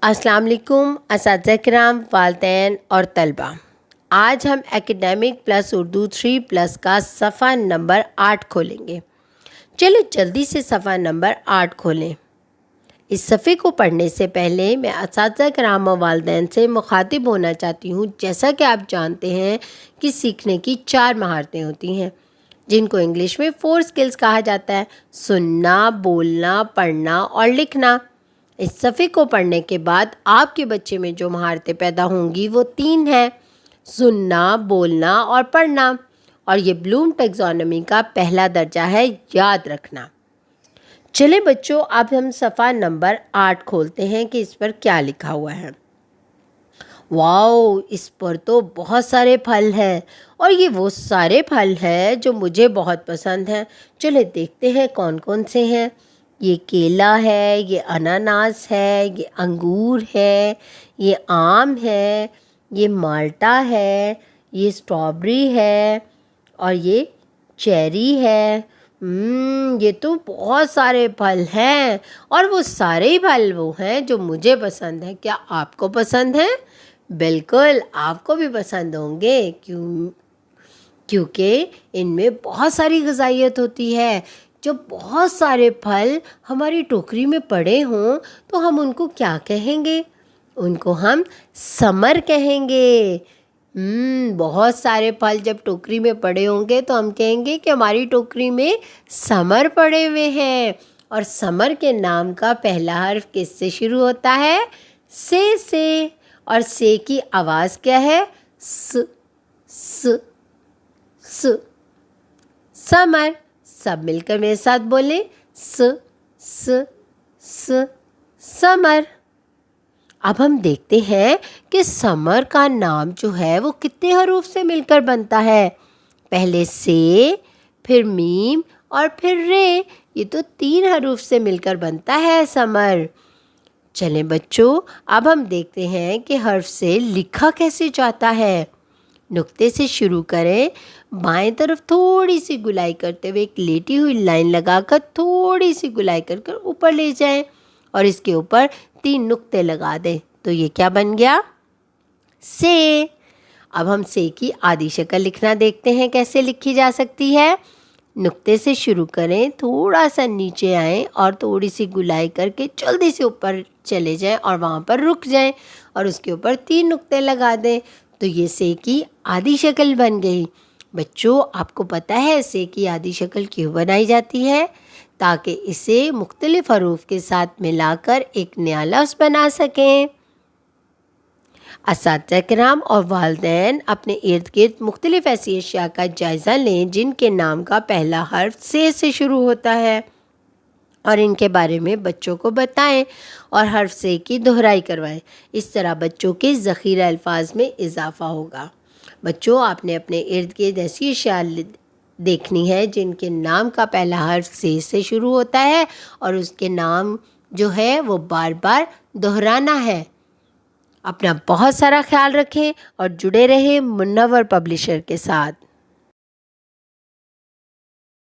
السلام علیکم اساتذہ کرام، والدین اور طلبہ۔ آج ہم اکیڈیمک پلس اردو 3+ کا صفحہ نمبر 8 کھولیں گے۔ چلو جلدی سے صفحہ نمبر 8 کھولیں۔ اس صفحے کو پڑھنے سے پہلے میں اساتذہ کرام و والدین سے مخاطب ہونا چاہتی ہوں۔ جیسا کہ آپ جانتے ہیں کہ سیکھنے کی 4 مہارتیں ہوتی ہیں، جن کو انگلش میں 4 اسکلز کہا جاتا ہے: سننا، بولنا، پڑھنا اور لکھنا۔ اس صفحے کو پڑھنے کے بعد آپ کے بچے میں جو مہارتیں پیدا ہوں گی وہ 3 ہیں: سننا، بولنا اور پڑھنا، اور یہ بلوم ٹیکزانومی کا پہلا درجہ ہے، یاد رکھنا۔ چلیں بچوں، اب ہم صفحہ نمبر 8 کھولتے ہیں کہ اس پر کیا لکھا ہوا ہے۔ واؤ، اس پر تو بہت سارے پھل ہیں، اور یہ وہ سارے پھل ہیں جو مجھے بہت پسند ہیں۔ چلے دیکھتے ہیں کون کون سے ہیں۔ یہ کیلا ہے، یہ اناناس ہے، یہ انگور ہے، یہ آم ہے، یہ مالٹا ہے، یہ اسٹرابری ہے، اور یہ چیری ہے۔ یہ تو بہت سارے پھل ہیں، اور وہ سارے پھل وہ ہیں جو مجھے پسند ہیں۔ کیا آپ کو پسند ہیں؟ بالکل، آپ کو بھی پسند ہوں گے، کیونکہ ان میں بہت ساری غذائیت ہوتی ہے۔ جب بہت سارے پھل ہماری ٹوکری میں پڑے ہوں تو ہم ان کو کیا کہیں گے؟ ان کو ہم ثمر کہیں گے۔ بہت سارے پھل جب ٹوکری میں پڑے ہوں گے تو ہم کہیں گے کہ ہماری ٹوکری میں ثمر پڑے ہوئے ہیں۔ اور ثمر کے نام کا پہلا حرف کس سے شروع ہوتا ہے؟ سے۔ اور سے کی آواز کیا ہے؟ س۔ ثمر۔ سب مل کر میرے ساتھ بولیں: ثمر۔ اب ہم دیکھتے ہیں کہ ثمر کا نام جو ہے وہ کتنے حروف سے مل کر بنتا ہے۔ پہلے سے، پھر میم اور پھر رے۔ یہ تو 3 حروف سے مل کر بنتا ہے ثمر۔ چلیں بچوں، اب ہم دیکھتے ہیں کہ حرف سے لکھا کیسے جاتا ہے۔ نقطے سے شروع کریں، بائیں طرف تھوڑی سی گلائی کرتے ہوئے ایک لیٹی ہوئی لائن لگا کر تھوڑی سی گلائی کر اوپر لے جائیں، اور اس کے اوپر 3 نقطے لگا دیں۔ تو یہ کیا بن گیا؟ سے۔ اب ہم سے کی آدھی شکل لکھنا دیکھتے ہیں کیسے لکھی جا سکتی ہے۔ نقطے سے شروع کریں، تھوڑا سا نیچے آئیں اور تھوڑی سی گلائی کر کے جلدی سے اوپر چلے جائیں اور وہاں پر رک جائیں، اور اس کے اوپر 3 نقطے لگا دیں۔ تو یہ سے کی آدھی شکل بن گئی۔ بچوں، آپ کو پتہ ہے سے کی آدھی شکل کیوں بنائی جاتی ہے؟ تاکہ اسے مختلف حروف کے ساتھ ملا کر ایک نیا لفظ بنا سکیں۔ اساتذہ کرام اور والدین اپنے ارد گرد مختلف ایسی اشیاء کا جائزہ لیں جن کے نام کا پہلا حرف سے شروع ہوتا ہے، اور ان کے بارے میں بچوں کو بتائیں اور حرف سے کی دہرائی کروائیں۔ اس طرح بچوں کے ذخیرہ الفاظ میں اضافہ ہوگا۔ بچوں، آپ نے اپنے ارد گرد ایسی اشیاء دیکھنی ہے جن کے نام کا پہلا حرف سے شروع ہوتا ہے، اور اس کے نام جو ہے وہ بار بار دہرانا ہے۔ اپنا بہت سارا خیال رکھیں اور جڑے رہیں منور پبلشر کے ساتھ۔